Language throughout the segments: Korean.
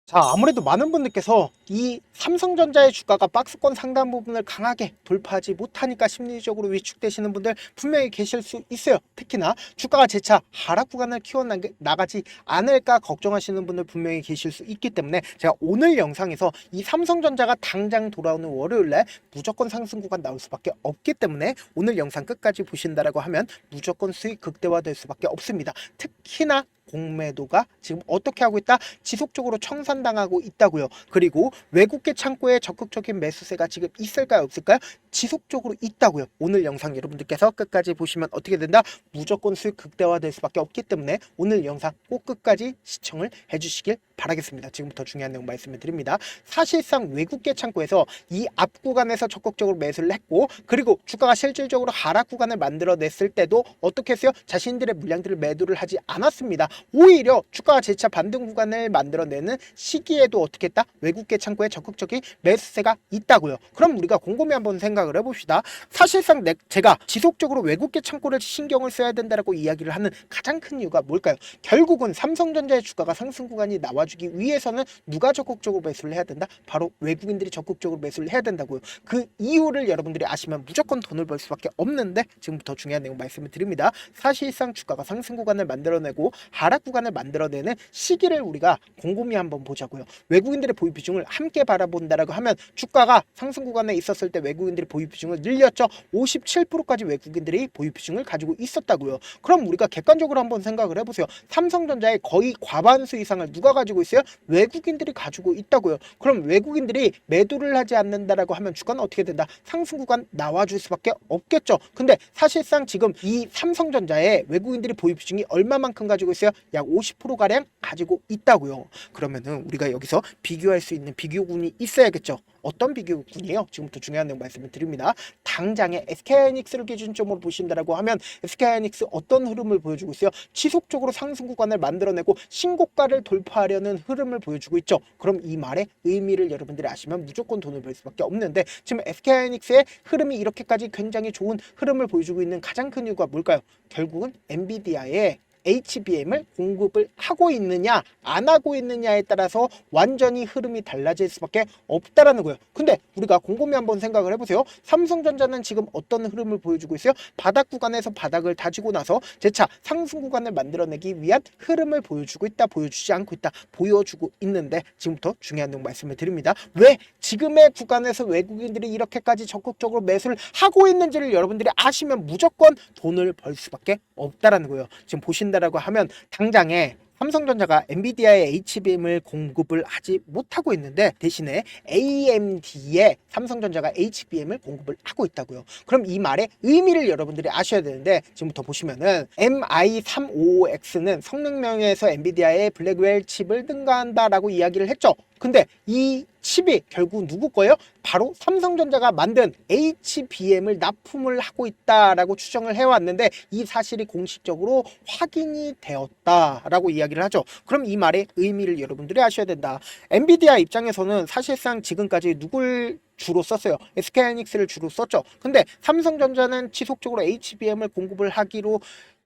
자, 아무래도 많은 분들께서 이 삼성전자의 주가가 박스권 상단 부분을 강하게 돌파하지 못하니까 심리적으로 위축되시는 분들 분명히 계실 수 있어요. 특히나 주가가 재차 하락 구간을 키워나가지 않을까 걱정하시는 분들 분명히 계실 수 있기 때문에 제가 오늘 영상에서 이 삼성전자가 당장 돌아오는 월요일에 무조건 상승 구간 나올 수밖에 없기 때문에 오늘 영상 끝까지 보신다라고 하면 무조건 수익 극대화될 수밖에 없습니다. 특히나 공매도가 지금 어떻게 하고 있다? 지속적으로 청산당하고 있다고요. 그리고 외국계 창고에 적극적인 매수세가 지금 있을까요? 없을까요? 지속적으로 있다고요. 오늘 영상 여러분들께서 끝까지 보시면 어떻게 된다? 무조건 수익 극대화될 수밖에 없기 때문에 오늘 영상 꼭 끝까지 시청을 해주시길 바라겠습니다. 지금부터 중요한 내용 말씀을 드립니다. 사실상 외국계 창고에서 이 앞 구간에서 적극적으로 매수를 했고, 그리고 주가가 실질적으로 하락 구간을 만들어냈을 때도 어떻게 했어요? 자신들의 물량들을 매도를 하지 않았습니다. 오히려 주가가 재차 반등 구간을 만들어내는 시기에도 어떻게 했다? 외국계 창고에 적극적인 매수세가 있다고요. 그럼 우리가 곰곰이 한번 생각을 해봅시다. 사실상 제가 지속적으로 외국계 창고를 신경을 써야 된다라고 이야기를 하는 가장 큰 이유가 뭘까요? 결국은 삼성전자의 주가가 상승 구간이 나와주기 위해서는 누가 적극적으로 매수를 해야 된다? 바로 외국인들이 적극적으로 매수를 해야 된다고요. 그 이유를 여러분들이 아시면 무조건 돈을 벌 수밖에 없는데 지금부터 중요한 내용 말씀을 드립니다. 사실상 주가가 상승 구간을 만들어내고 하락 구간을 만들어내는 시기를 우리가 곰곰이 한번 보자고요. 외국인들의 보유 비중을 함께 바라본다라고 하면 주가가 상승 구간에 있었을 때 외국인들의 보유 비중을 늘렸죠. 57%까지 외국인들이 보유 비중을 가지고 있었다고요. 그럼 우리가 객관적으로 한번 생각을 해보세요. 삼성전자의 거의 과반수 이상을 누가 가지고 있어요? 외국인들이 가지고 있다고요. 그럼 외국인들이 매도를 하지 않는다라고 하면 주가는 어떻게 된다? 상승 구간 나와줄 수밖에 없겠죠. 근데 사실상 지금 이 삼성전자의 외국인들이 보유 비중이 얼마만큼 가지고 있어요? 약 50%가량 가지고 있다고요. 그러면은 우리가 여기서 비교할 수 있는 비교군이 있어야겠죠. 어떤 비교군이에요? 지금부터 중요한 내용 말씀을 드립니다. 당장의 SK하이닉스를 기준점으로 보신다라고 하면 SK하이닉스 어떤 흐름을 보여주고 있어요? 지속적으로 상승 구간을 만들어내고 신고가를 돌파하려는 흐름을 보여주고 있죠. 그럼 이 말의 의미를 여러분들이 아시면 무조건 돈을 벌 수밖에 없는데, 지금 SK하이닉스의 흐름이 이렇게까지 굉장히 좋은 흐름을 보여주고 있는 가장 큰 이유가 뭘까요? 결국은 엔비디아의 HBM을 공급을 하고 있느냐 안 하고 있느냐에 따라서 완전히 흐름이 달라질 수밖에 없다라는 거예요. 근데 우리가 곰곰이 한번 생각을 해보세요. 삼성전자는 지금 어떤 흐름을 보여주고 있어요? 바닥 구간에서 바닥을 다지고 나서 재차 상승 구간을 만들어내기 위한 흐름을 보여주고 있다, 보여주지 않고 있다, 보여주고 있는데 지금부터 중요한 내용 말씀을 드립니다. 왜 지금의 구간에서 외국인들이 이렇게까지 적극적으로 매수를 하고 있는지를 여러분들이 아시면 무조건 돈을 벌 수밖에 없다라는 거예요. 지금 보신다라고 하면 당장에 삼성전자가 엔비디아의 HBM을 공급을 하지 못하고 있는데 대신에 AMD에 삼성전자가 HBM을 공급을 하고 있다고요. 그럼 이 말의 의미를 여러분들이 아셔야 되는데 지금부터 보시면은 MI355X는 성능면에서 엔비디아의 블랙웰 칩을 능가한다라고 이야기를 했죠. 근데 이 칩이 결국 누구 거예요? 바로 삼성전자가 만든 HBM을 납품을 하고 있다라고 추정을 해왔는데 이 사실이 공식적으로 확인이 되었다라고 이야기를 하죠. 그럼 이 말의 의미를 여러분들이 아셔야 된다. 엔비디아 입장에서는 사실상 지금까지 누굴 주로 썼어요? SK하이닉스를 주로 썼죠. 근데 삼성전자는 지속적으로 HBM을 공급을 하기로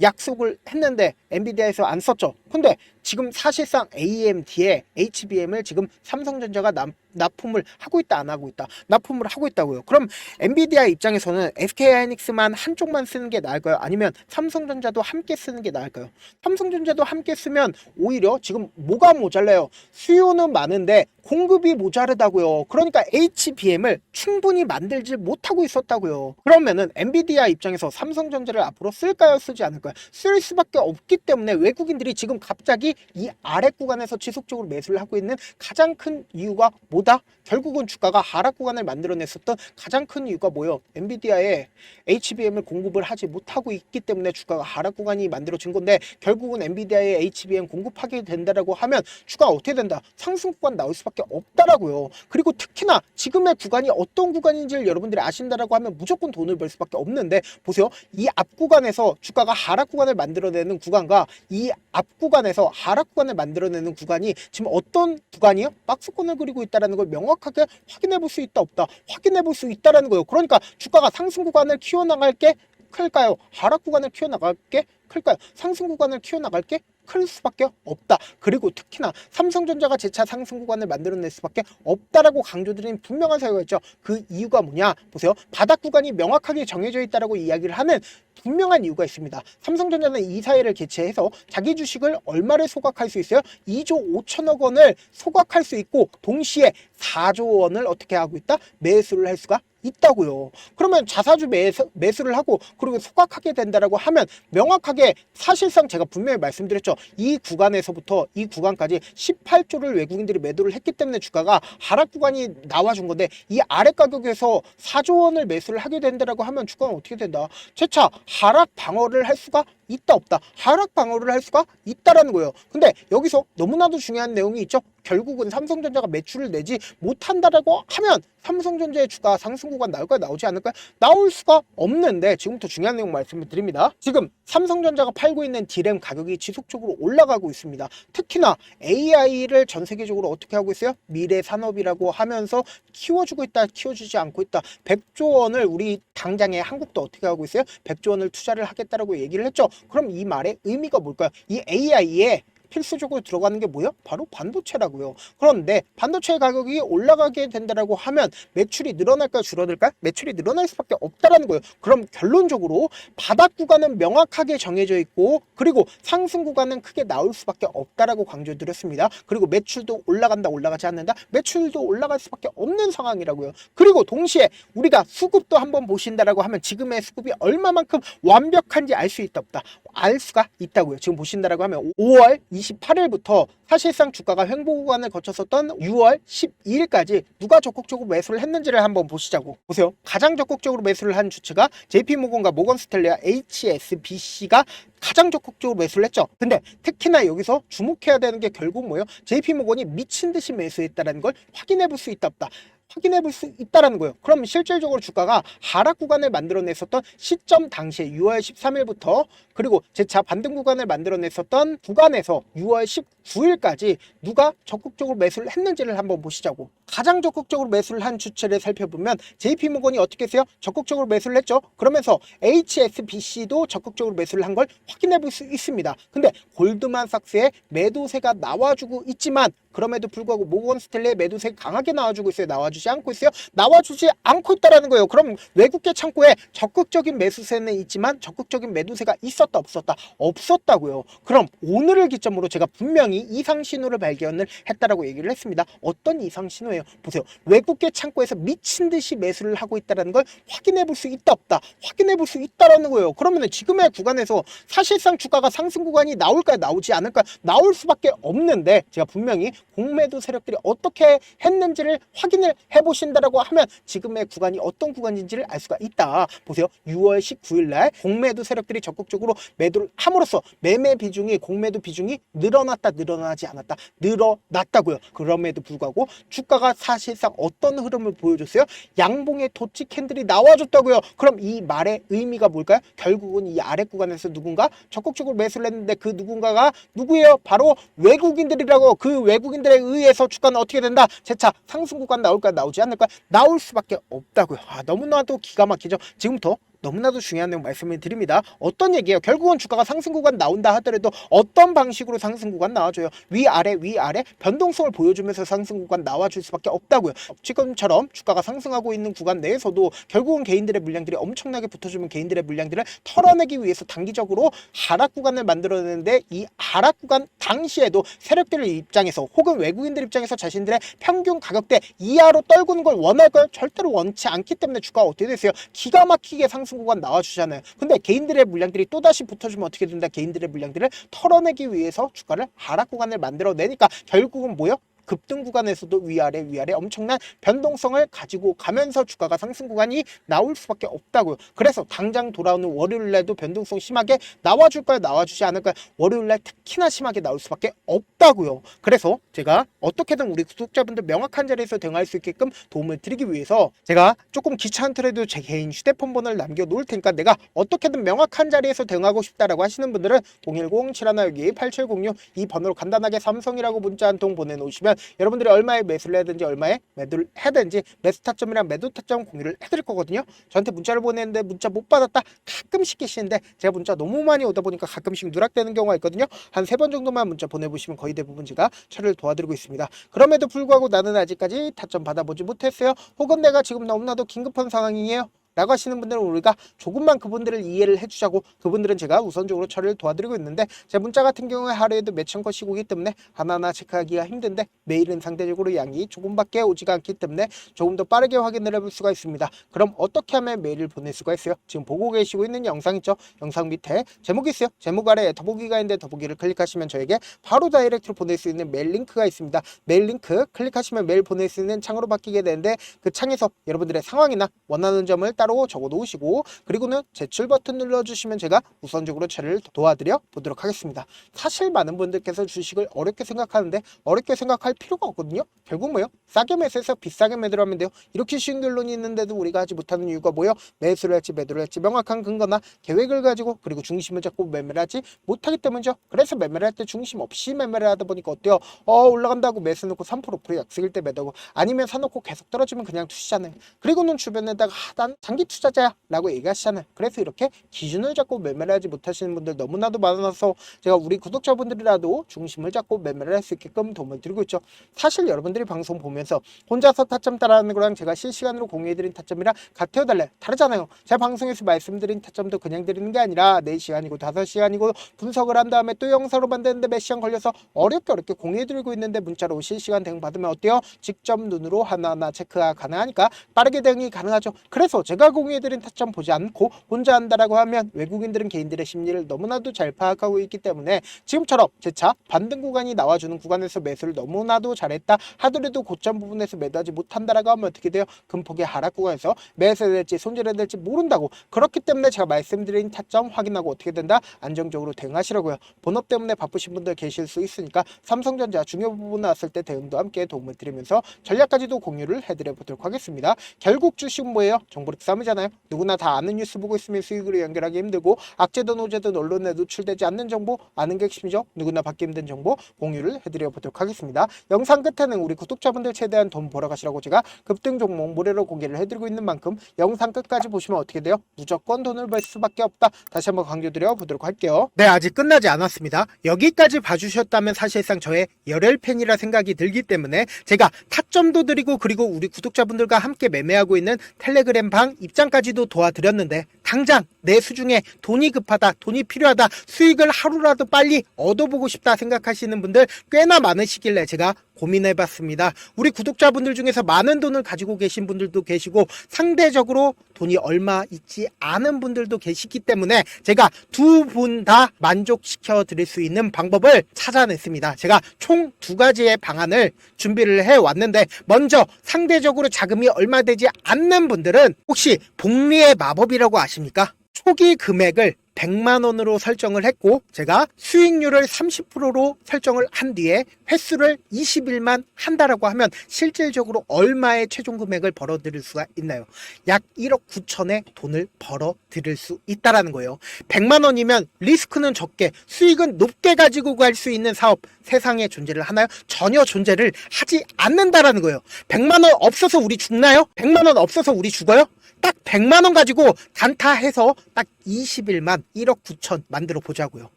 약속을 했는데 엔비디아에서 안 썼죠. 근데 지금 사실상 AMD의 HBM을 지금 삼성전자가 납품을 하고 있다, 안 하고 있다? 납품을 하고 있다고요. 그럼 엔비디아 입장에서는 SK하이닉스만 한쪽만 쓰는 게 나을까요? 아니면 삼성전자도 함께 쓰는 게 나을까요? 삼성전자도 함께 쓰면 오히려 지금 뭐가 모자라요? 수요는 많은데 공급이 모자르다고요. 그러니까 HBM을 충분히 만들지 못하고 있었다고요. 그러면은 엔비디아 입장에서 삼성전자를 앞으로 쓸까요? 쓰지 않을까요? 쓸 수밖에 없기 때문에 외국인들이 지금 갑자기 이 아래 구간에서 지속적으로 매수를 하고 있는 가장 큰 이유가 뭐다? 결국은 주가가 하락 구간을 만들어냈었던 가장 큰 이유가 뭐예요? 엔비디아에 HBM을 공급을 하지 못하고 있기 때문에 주가가 하락 구간이 만들어진 건데, 결국은 엔비디아에 HBM 공급하게 된다라고 하면 주가가 어떻게 된다? 상승 구간 나올 수밖에 없다라고요. 그리고 특히나 지금의 구간이 어떤 구간인지를 여러분들이 아신다라고 하면 무조건 돈을 벌 수밖에 없는데, 보세요. 이 앞 구간에서 주가가 하락 구간을 만들어내는 구간과 이 앞 구간에서 하락 구간을 만들어내는 구간이 지금 어떤 구간이요? 박스권을 그리고 있다는 걸 명확하게 확인해 볼 수 있다, 없다? 확인해 볼 수 있다는 거예요. 그러니까 주가가 상승 구간을 키워나갈 게 클까요? 하락 구간을 키워나갈 게 클까요? 상승 구간을 키워나갈 게 클 수밖에 없다. 그리고 특히나 삼성전자가 재차 상승 구간을 만들어낼 수밖에 없다라고 강조드린 분명한 사유가 있죠. 그 이유가 뭐냐? 보세요. 바닥 구간이 명확하게 정해져 있다라고 이야기를 하는 분명한 이유가 있습니다. 삼성전자는 이사회를 개최해서 자기 주식을 얼마를 소각할 수 있어요? 2조 5천억 원을 소각할 수 있고 동시에 4조 원을 어떻게 하고 있다? 매수를 할 수가 있다고요. 그러면 자사주 매수를 하고 그리고 소각하게 된다라고 하면 명확하게 사실상 제가 분명히 말씀드렸죠. 이 구간에서부터 이 구간까지 18조를 외국인들이 매도를 했기 때문에 주가가 하락 구간이 나와준 건데 이 아래 가격에서 4조 원을 매수를 하게 된다라고 하면 주가는 어떻게 된다? 재차 하락 방어를 할 수가 있다 없다? 하락 방어를 할 수가 있다라는 거예요. 근데 여기서 너무나도 중요한 내용이 있죠. 결국은 삼성전자가 매출을 내지 못한다라고 하면 삼성전자의 주가 상승 구간 나올까요? 나오지 않을까요? 나올 수가 없는데 지금부터 중요한 내용 말씀을 드립니다. 지금 삼성전자가 팔고 있는 D램 가격이 지속적으로 올라가고 있습니다. 특히나 AI를 전 세계적으로 어떻게 하고 있어요? 미래 산업이라고 하면서 키워주고 있다, 키워주지 않고 있다. 100조 원을 우리 당장에 한국도 어떻게 하고 있어요? 100조 원을 투자를 하겠다라고 얘기를 했죠. 그럼 이 말의 의미가 뭘까요? 이 AI에 필수적으로 들어가는 게 뭐예요? 바로 반도체라고요. 그런데 반도체 가격이 올라가게 된다라고 하면 매출이 늘어날까요? 줄어들까요? 매출이 늘어날 수밖에 없다라는 거예요. 그럼 결론적으로 바닥 구간은 명확하게 정해져 있고 그리고 상승 구간은 크게 나올 수밖에 없다라고 강조드렸습니다. 그리고 매출도 올라간다, 올라가지 않는다? 매출도 올라갈 수밖에 없는 상황이라고요. 그리고 동시에 우리가 수급도 한번 보신다라고 하면 지금의 수급이 얼마만큼 완벽한지 알 수 있다 없다? 알 수가 있다고요. 지금 보신다라고 하면 5월 28일부터 사실상 주가가 횡보 구간을 거쳤었던 6월 12일까지 누가 적극적으로 매수를 했는지를 한번 보시자고. 보세요. 가장 적극적으로 매수를 한 주체가 JP모건과 모건스탠리와 HSBC가 가장 적극적으로 매수를 했죠. 근데 특히나 여기서 주목해야 되는 게 결국 뭐예요? JP모건이 미친 듯이 매수했다는 걸 확인해 볼 수 있다 없다? 확인해 볼 수 있다라는 거예요. 그럼 실질적으로 주가가 하락 구간을 만들어냈었던 시점 당시에 6월 13일부터 그리고 재차 반등 구간을 만들어냈었던 구간에서 6월 19일까지 누가 적극적으로 매수를 했는지를 한번 보시자고. 가장 적극적으로 매수를 한 주체를 살펴보면 JP모건이 어떻게 했어요? 적극적으로 매수를 했죠. 그러면서 HSBC도 적극적으로 매수를 한 걸 확인해 볼 수 있습니다. 근데 골드만삭스의 매도세가 나와주고 있지만 그럼에도 불구하고 모건스탠리의 매도세가 강하게 나와주고 있어요. 나와주지 않고 있어요. 나와주지 않고 있다라는 거예요. 그럼 외국계 창고에 적극적인 매수세는 있지만 적극적인 매도세가 있었다 없었다? 없었다고요. 그럼 오늘을 기점으로 제가 분명히 이상 신호를 발견을 했다라고 얘기를 했습니다. 어떤 이상 신호예요? 보세요. 외국계 창고에서 미친 듯이 매수를 하고 있다라는 걸 확인해 볼 수 있다 없다? 확인해 볼 수 있다라는 거예요. 그러면 지금의 구간에서 사실상 주가가 상승 구간이 나올까요? 나오지 않을까요? 나올 수밖에 없는데 제가 분명히 공매도 세력들이 어떻게 했는지를 확인을 해보신다라고 하면 지금의 구간이 어떤 구간인지를 알 수가 있다. 보세요. 6월 19일 날 공매도 세력들이 적극적으로 매도를 함으로써 매매 비중이 공매도 비중이 늘어났다 늘어나지 않았다 늘어났다고요. 그럼에도 불구하고 주가가 사실상 어떤 흐름을 보여줬어요? 양봉의 도치 캔들이 나와줬다고요. 그럼 이 말의 의미가 뭘까요? 결국은 이 아래 구간에서 누군가 적극적으로 매수를 했는데 그 누군가가 누구예요? 바로 외국인들이라고. 그 외국인들에 의해서 주가는 어떻게 된다? 재차 상승 구간 나올까 나오지 않을까? 나올 수밖에 없다고요. 너무나도 기가 막히죠. 지금부터 너무나도 중요한 내용 말씀을 드립니다. 어떤 얘기예요? 결국은 주가가 상승 구간 나온다 하더라도 어떤 방식으로 상승 구간 나와줘요? 위아래 위아래 변동성을 보여주면서 상승 구간 나와줄 수밖에 없다고요. 지금처럼 주가가 상승하고 있는 구간 내에서도 결국은 개인들의 물량들이 엄청나게 붙어주면 개인들의 물량들을 털어내기 위해서 단기적으로 하락 구간을 만들어내는데 이 하락 구간 당시에도 세력들 입장에서 혹은 외국인들 입장에서 자신들의 평균 가격대 이하로 떨구는 걸 원할까요? 절대로 원치 않기 때문에 주가가 어떻게 됐어요? 기가 막히게 상승 구간 나와주잖아요. 근데 개인들의 물량들이 또다시 붙어주면 어떻게 된다? 개인들의 물량들을 털어내기 위해서 주가를 하락 구간을 만들어내니까 결국은 뭐요? 급등 구간에서도 위아래 위아래 엄청난 변동성을 가지고 가면서 주가가 상승 구간이 나올 수밖에 없다고요. 그래서 당장 돌아오는 월요일날도 변동성 심하게 나와줄까요? 나와주지 않을까요? 월요일날 특히나 심하게 나올 수밖에 없다고요. 그래서 제가 어떻게든 우리 구독자분들 명확한 자리에서 대응할 수 있게끔 도움을 드리기 위해서 제가 조금 귀찮더라도 제 개인 휴대폰 번호를 남겨놓을 테니까 내가 어떻게든 명확한 자리에서 대응하고 싶다라고 하시는 분들은 010-7162-8706 이 번호로 간단하게 삼성이라고 문자 한 통 보내놓으시면 여러분들이 얼마에 매수를 해야 되는지 얼마에 매도를 해야 되는지 매수 타점이랑 매도 타점 공유를 해드릴 거거든요. 저한테 문자를 보냈는데 문자 못 받았다 가끔씩 계시는데 제가 문자 너무 많이 오다 보니까 가끔씩 누락되는 경우가 있거든요. 한 3번 정도만 문자 보내보시면 거의 대부분 제가 처리를 도와드리고 있습니다. 그럼에도 불구하고 나는 아직까지 타점 받아보지 못했어요. 혹은 내가 지금 너무나도 긴급한 상황이에요 라고 하시는 분들은 우리가 조금만 그분들을 이해를 해주자고 그분들은 제가 우선적으로 처리를 도와드리고 있는데 제 문자 같은 경우에 하루에도 몇천 건씩 오기 때문에 하나하나 체크하기가 힘든데 메일은 상대적으로 양이 조금밖에 오지가 않기 때문에 조금 더 빠르게 확인을 해볼 수가 있습니다. 그럼 어떻게 하면 메일을 보낼 수가 있어요? 지금 보고 계시고 있는 영상 있죠? 영상 밑에 제목이 있어요. 제목 아래에 더보기가 있는데 더보기를 클릭하시면 저에게 바로 다이렉트로 보낼 수 있는 메일 링크가 있습니다. 메일 링크 클릭하시면 메일 보낼 수 있는 창으로 바뀌게 되는데 그 창에서 여러분들의 상황이나 원하는 점을 따로 적어 놓으시고 그리고는 제출 버튼 눌러주시면 제가 우선적으로 처리를 도와드려 보도록 하겠습니다. 사실 많은 분들께서 주식을 어렵게 생각하는데 어렵게 생각할 필요가 없거든요. 결국 뭐요? 싸게 매수해서 비싸게 매도를 하면 돼요. 이렇게 쉬운 결론이 있는데도 우리가 하지 못하는 이유가 뭐예요? 매수를 할지 매도를 할지 명확한 근거나 계획을 가지고 그리고 중심을 잡고 매매를 하지 못하기 때문이죠. 그래서 매매를 할 때 중심 없이 매매를 하다 보니까 어때요? 올라간다고 매수 놓고 3% 약속일 때 매도고 아니면 사놓고 계속 떨어지면 그냥 투시잖아요. 그리고는 주변에다가 난 장기 투자자야 라고 얘기하시잖아요. 그래서 이렇게 기준을 잡고 매매를 하지 못하시는 분들 너무나도 많아서 제가 우리 구독자분들이라도 중심을 잡고 매매를 할 수 있게끔 도움을 드리고 있죠. 사실 여러분들이 방송 보면서 혼자서 타점 따라하는 거랑 제가 실시간으로 공유해드린 타점이랑 같아요 달라요? 다르잖아요. 제가 방송에서 말씀드린 타점도 그냥 드리는 게 아니라 4시간이고 5시간이고 분석을 한 다음에 또 영상으로 만드는데 몇 시간 걸려서 어렵게 공유해드리고 있는데 문자로 실시간 대응 받으면 어때요? 직접 눈으로 하나하나 체크가 가능하니까 빠르게 대응이 가능하죠. 그래서 제가 공유해드린 타점 보지 않고 혼자 한다라고 하면 외국인들은 개인들의 심리를 너무나도 잘 파악하고 있기 때문에 지금처럼 재차 반등 구간이 나와주는 구간에서 매수를 너무나도 잘했다 하더라도 고점 부분에서 매도하지 못한다라고 하면 어떻게 돼요? 금폭의 하락 구간에서 매수해야 될지 손절해야 될지 모른다고. 그렇기 때문에 제가 말씀드린 타점 확인하고 어떻게 된다? 안정적으로 대응하시라고요. 본업 때문에 바쁘신 분들 계실 수 있으니까 삼성전자 중요 부분 나왔을 때 대응도 함께 도움을 드리면서 전략까지도 공유를 해드려 보도록 하겠습니다. 결국 주식은 뭐예요? 정보력 싸움이잖아요. 누구나 다 아는 뉴스 보고 있으면 수익으로 연결하기 힘들고 악재든 호재든 언론에 노출되지 않는 정보 아는 게 핵심이죠. 누구나 받기 힘든 정보 공유를 해드려 보도록 하겠습니다. 영상 끝에는 우리 구독자분들 최대한 돈 벌어가시라고 제가 급등 종목 무료로 공개를 해드리고 있는 만큼 영상 끝까지 보시면 어떻게 돼요? 무조건 돈을 벌 수밖에 없다. 다시 한번 강조드려 보도록 할게요. 네, 아직 끝나지 않았습니다. 여기까지 봐주셨다면 사실상 저의 열혈 팬이라 생각이 들기 때문에 제가 타점도 드리고 그리고 우리 구독자분들과 함께 매매하고 있는 텔레그램 방 입장까지도 도와드렸는데 당장 내 수중에 돈이 급하다, 돈이 필요하다, 수익을 하루라도 빨리 얻어보고 싶다 생각하시는 분들 꽤나 많으시길래 제가 고민해봤습니다. 우리 구독자분들 중에서 많은 돈을 가지고 계신 분들도 계시고 상대적으로 돈이 얼마 있지 않은 분들도 계시기 때문에 제가 두 분 다 만족시켜 드릴 수 있는 방법을 찾아냈습니다. 제가 총 2가지의 방안을 준비를 해왔는데 먼저 상대적으로 자금이 얼마 되지 않는 분들은 혹시 복리의 마법이라고 아십니까? 초기 금액을 100만원으로 설정을 했고 제가 수익률을 30%로 설정을 한 뒤에 횟수를 20일만 한다라고 하면 실질적으로 얼마의 최종 금액을 벌어들일 수가 있나요? 약 1억 9천의 돈을 벌어들일 수 있다라는 거예요. 100만원이면 리스크는 적게 수익은 높게 가지고 갈 수 있는 사업 세상에 존재를 하나요? 전혀 존재를 하지 않는다라는 거예요. 100만원 없어서 우리 죽나요? 100만원 없어서 우리 죽어요? 딱 100만원 가지고 단타해서 딱 20일만 1억 9천 만들어 보자고요.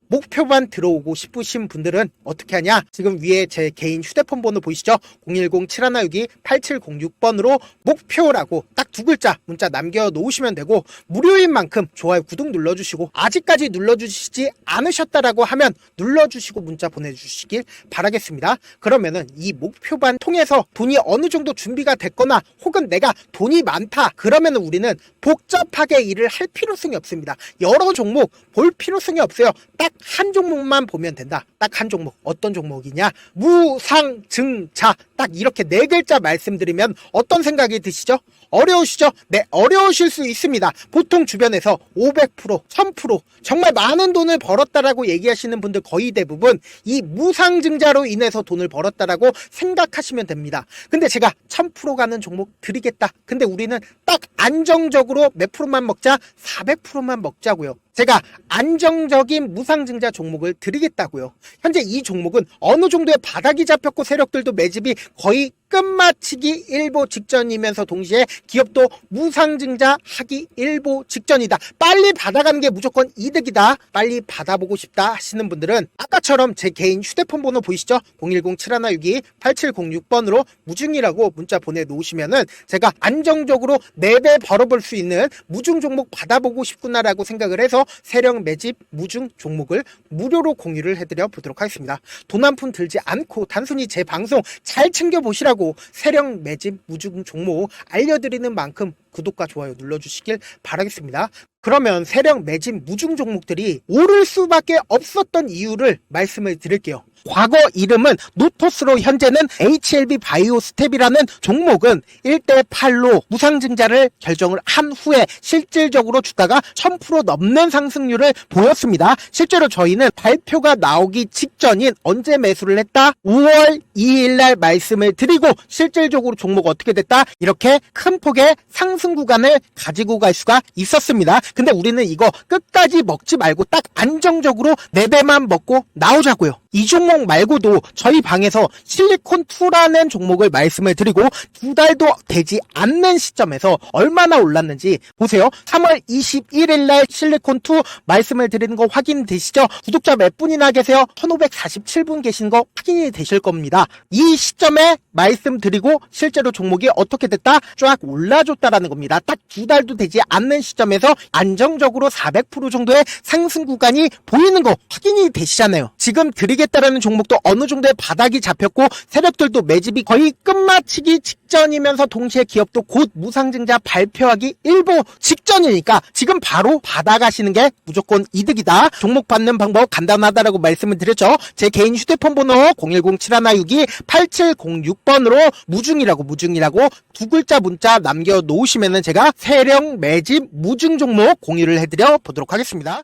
목표만 들어오고 싶으신 분들은 어떻게 하냐? 지금 위에 제 개인 휴대폰 번호 보이시죠? 010-7162-8706번으로 목표라고 딱 2글자 문자 남겨놓으시면 되고 무료인 만큼 좋아요 구독 눌러주시고 아직까지 눌러주시지 않으셨다라고 하면 눌러주시고 문자 보내주시길 바라겠습니다. 그러면은 이 목표반 통해서 돈이 어느 정도 준비가 됐거나 혹은 내가 돈이 많다 그러면은 우리는 복잡하게 일을 할 필요성이 없습니다. 여러 종목 볼 필요성이 없어요. 딱 한 종목만 보면 된다. 딱 한 종목. 어떤 종목이냐? 무상증자. 딱 이렇게 4글자 말씀드리면 어떤 생각이 드시죠? 어려우시죠? 네, 어려우실 수 있습니다. 보통 주변에서 500%, 1000% 정말 많은 돈을 벌었다라고 얘기하시는 분들 거의 대부분 이 무상증자로 인해서 돈을 벌었다라고 생각하시면 됩니다. 근데 제가 1000% 가는 종목 드리겠다. 근데 우리는 딱 안정적으로 몇 프로만 먹자? 400%만 먹자고요. 제가 안정적인 무상증자 종목을 드리겠다고요. 현재 이 종목은 어느 정도의 바닥이 잡혔고 세력들도 매집이 거의 끝마치기 일보 직전이면서 동시에 기업도 무상증자하기 일보 직전이다. 빨리 받아가는 게 무조건 이득이다. 빨리 받아보고 싶다 하시는 분들은 아까처럼 제 개인 휴대폰 번호 보이시죠? 010-7162-8706번으로 무중이라고 문자 보내놓으시면은 제가 안정적으로 4배 벌어볼 수 있는 무중 종목 받아보고 싶구나라고 생각을 해서 세력 매집 무중 종목을 무료로 공유를 해드려 보도록 하겠습니다. 돈 한 푼 들지 않고 단순히 제 방송 잘 챙겨보시라고 세력 매집 무중 종목 알려드리는 만큼 구독과 좋아요 눌러주시길 바라겠습니다. 그러면 세력 매집 무중 종목들이 오를 수밖에 없었던 이유를 말씀을 드릴게요. 과거 이름은 노토스로 현재는 HLB 바이오스텝이라는 종목은 1대8로 무상증자를 결정을 한 후에 실질적으로 주가가 1000% 넘는 상승률을 보였습니다. 실제로 저희는 발표가 나오기 직전인 언제 매수를 했다? 5월 2일 날 말씀을 드리고 실질적으로 종목 어떻게 됐다? 이렇게 큰 폭의 상승 구간을 가지고 갈 수가 있었습니다. 근데 우리는 이거 끝까지 먹지 말고 딱 안정적으로 4배만 먹고 나오자고요. 이 종목 말고도 저희 방에서 실리콘2라는 종목을 말씀을 드리고 2달도 되지 않는 시점에서 얼마나 올랐는지 보세요. 3월 21일 날 실리콘2 말씀을 드리는 거 확인되시죠? 구독자 몇 분이나 계세요? 1547분 계신 거 확인이 되실 겁니다. 이 시점에 말씀드리고 실제로 종목이 어떻게 됐다? 쫙 올라줬다라는 겁니다. 딱 2달도 되지 않는 시점에서 안정적으로 400% 정도의 상승 구간이 보이는 거 확인이 되시잖아요. 지금 드리겠다라는 종목도 어느 정도의 바닥이 잡혔고 세력들도 매집이 거의 끝마치기 직전이면서 동시에 기업도 곧 무상증자 발표하기 일보 직전이니까 지금 바로 받아가시는 게 무조건 이득이다. 종목 받는 방법 간단하다라고 말씀을 드렸죠. 제 개인 휴대폰 번호 010-7162-8706번으로 무중이라고 두 글자 문자 남겨놓으시면은 제가 세력 매집 무중 종목 공유를 해드려 보도록 하겠습니다.